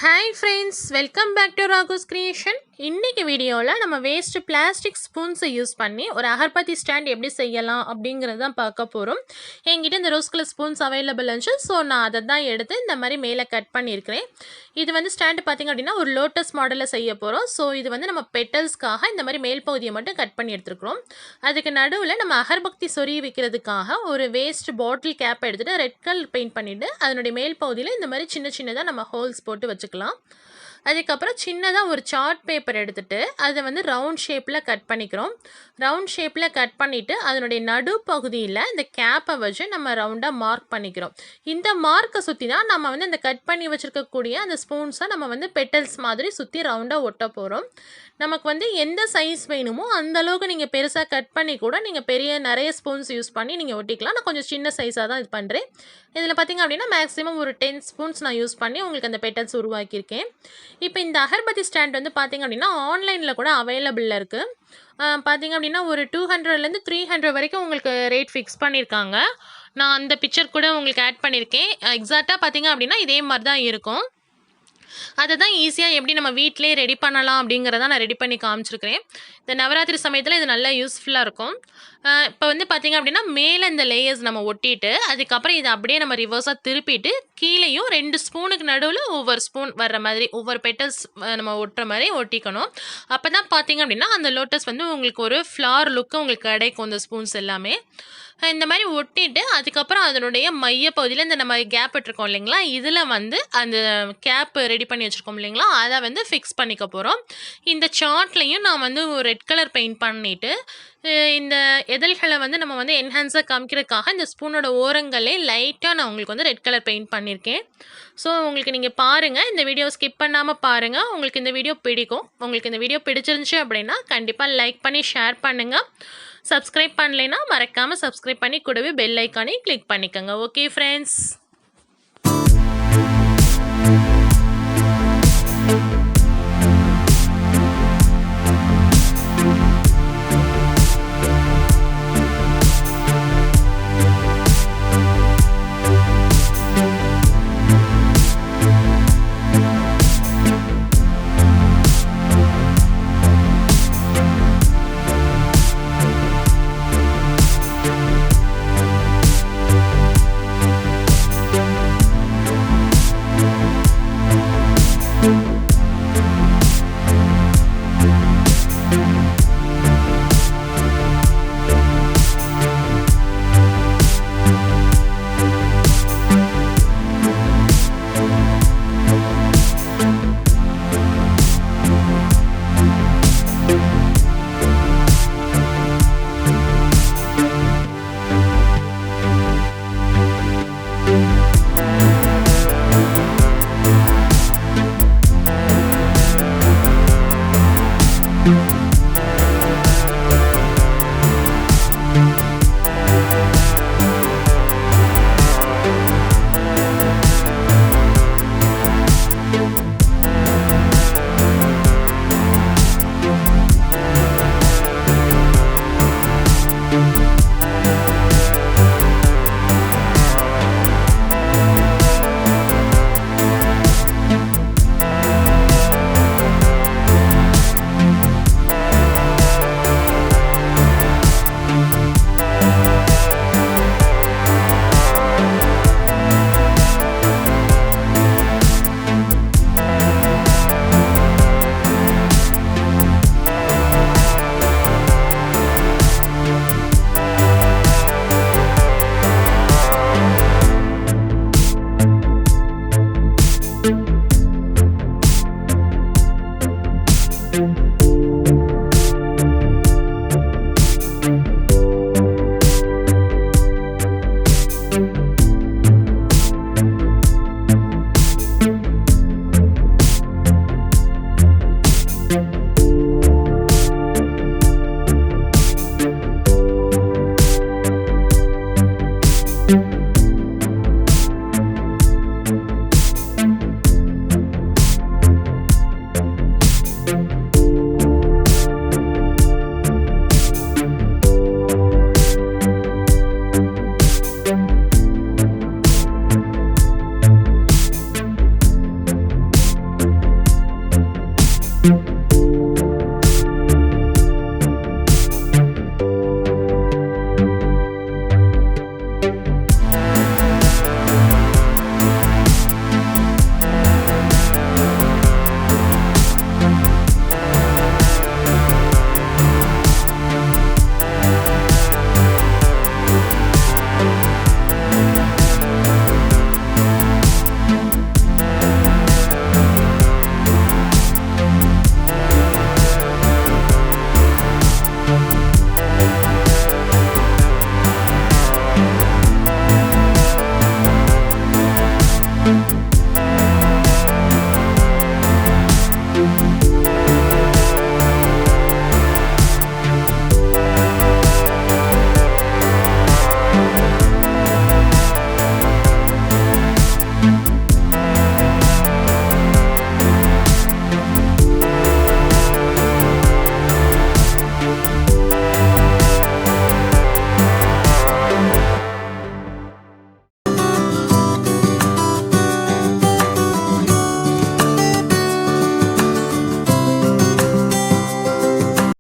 Hi friends, welcome back to Ragos creation. இன்னைக்கு வீடியோல நம்ம வேஸ்ட் பிளாஸ்டிக் ஸ்பூன்ஸை யூஸ் பண்ணி ஒரு அகர்பத்தி ஸ்டாண்ட் எப்படி செய்யலாம் அப்படிங்கறத தான் பார்க்க போறோம். என்கிட்ட இந்த ரோஸ் கலர் ஸ்பூன்ஸ் அவைலபிள் இருந்துச்சு. ஸோ நான் அதை தான் எடுத்து இந்த மாதிரி மேலே கட் பண்ணியிருக்கிறேன். இது வந்து ஸ்டாண்டு பார்த்தீங்க அப்படின்னா ஒரு லோட்டஸ் மாடலில் செய்ய போகிறோம். ஸோ இது வந்து நம்ம பெட்டல்ஸ்க்காக இந்த மாதிரி மேல் பகுதியை மட்டும் கட் பண்ணி எடுத்துருக்கிறோம். அதுக்கு நடுவில் நம்ம அகர்பத்தி சொருகி வைக்கிறதுக்காக ஒரு வேஸ்ட் பாட்டில் கேப் எடுத்துகிட்டு ரெட் கலர் பெயிண்ட் பண்ணிவிட்டு அதனுடைய மேல் பகுதியில் இந்த மாதிரி சின்ன சின்னதாக நம்ம ஹோல்ஸ் போட்டு வச்சுக்கலாம். அதுக்கப்புறம் சின்னதாக ஒரு சார்ட் பேப்பர் எடுத்துகிட்டு அதை வந்து ரவுண்ட் ஷேப்பில் கட் பண்ணிக்கிறோம். ரவுண்ட் ஷேப்பில் கட் பண்ணிவிட்டு அதனுடைய நடு பகுதியில் இந்த கேப்பை வச்சு நம்ம ரவுண்டாக மார்க் பண்ணிக்கிறோம். இந்த மார்க்கை சுற்றி தான் நம்ம வந்து இந்த கட் பண்ணி வச்சுருக்கக்கூடிய அந்த ஸ்பூன்ஸை நம்ம வந்து பெட்டல்ஸ் மாதிரி சுற்றி ரவுண்டாக ஒட்ட போகிறோம். நமக்கு வந்து எந்த சைஸ் வேணுமோ அந்தளவுக்கு நீங்கள் பெருசாக கட் பண்ணி கூட நீங்கள் நிறைய ஸ்பூன்ஸ் யூஸ் பண்ணி நீங்கள் ஒட்டிக்கலாம். நான் கொஞ்சம் சின்ன சைஸாக தான் இது பண்ணுறேன். இதில் பார்த்திங்க அப்படின்னா மேக்ஸிமம் ஒரு 10 ஸ்பூன்ஸ் நான் யூஸ் பண்ணி உங்களுக்கு அந்த பெட்டல்ஸ் உருவாக்கியிருக்கேன். இப்போ இந்த அகர்பத்தி ஸ்டாண்ட் வந்து பார்த்திங்க அப்படின்னா ஆன்லைனில் கூட அவைலபிளில் இருக்குது. பார்த்திங்க அப்படின்னா ஒரு 200லேருந்து 300 வரைக்கும் உங்களுக்கு ரேட் ஃபிக்ஸ் பண்ணியிருக்காங்க. நான் அந்த பிக்சர் கூட உங்களுக்கு ஆட் பண்ணியிருக்கேன். எக்ஸாக்டாக பார்த்திங்க அப்படின்னா இதே மாதிரி தான் இருக்கும். அதை தான் ஈஸியாக எப்படி நம்ம வீட்டிலே ரெடி பண்ணலாம் அப்படிங்கிறத நான் ரெடி பண்ணி காமிச்சிருக்கிறேன். இந்த நவராத்திரி சமயத்தில் இது நல்லா யூஸ்ஃபுல்லாக இருக்கும். இப்போ வந்து பார்த்திங்க அப்படின்னா மேலே இந்த லேயர்ஸ் நம்ம ஒட்டிட்டு அதுக்கப்புறம் இதை அப்படியே நம்ம ரிவர்ஸாக திருப்பிட்டு கீழேயும் 2 ஸ்பூனுக்கு நடுவில் ஒவ்வொரு ஸ்பூன் வர்ற மாதிரி ஒவ்வொரு பெட்டல்ஸ் நம்ம ஒட்டுற மாதிரி ஒட்டிக்கணும். அப்போ தான் பார்த்திங்க அப்படின்னா அந்த லோட்டஸ் வந்து உங்களுக்கு ஒரு ஃப்ளார் லுக்கு உங்களுக்கு கிடைக்கும். இந்த ஸ்பூன்ஸ் எல்லாமே இந்த மாதிரி ஒட்டிட்டு அதுக்கப்புறம் அதனுடைய மைய பகுதியில் இந்த நம்ம கேப் விட்டுருக்கோம் இல்லைங்களா, இதில் வந்து அந்த கேப் ரெடி பண்ணி வச்சுருக்கோம் இல்லைங்களா, அதை வந்து ஃபிக்ஸ் பண்ணிக்க போகிறோம். இந்த சார்ட்லேயும் நான் வந்து ஒரு ரெட் கலர் பெயிண்ட் பண்ணிவிட்டு இந்த எதழ்களை வந்து நம்ம வந்து என்ஹான்ஸாக காமிக்கிறதுக்காக இந்த ஸ்பூனோட ஓரங்களே லைட்டாக நான் உங்களுக்கு வந்து ரெட் கலர் பெயிண்ட் பண்ணியிருக்கேன். ஸோ உங்களுக்கு நீங்கள் பாருங்கள், இந்த வீடியோ ஸ்கிப் பண்ணாமல் பாருங்கள். உங்களுக்கு இந்த வீடியோ பிடிக்கும். உங்களுக்கு இந்த வீடியோ பிடிச்சிருந்துச்சு அப்படின்னா கண்டிப்பாக லைக் பண்ணி ஷேர் பண்ணுங்கள். சப்ஸ்கிரைப் பண்ணலைன்னா மறக்காமல் சப்ஸ்கிரைப் பண்ணி கூடவே பெல் ஐக்கானே கிளிக் பண்ணிக்கோங்க. Okay friends.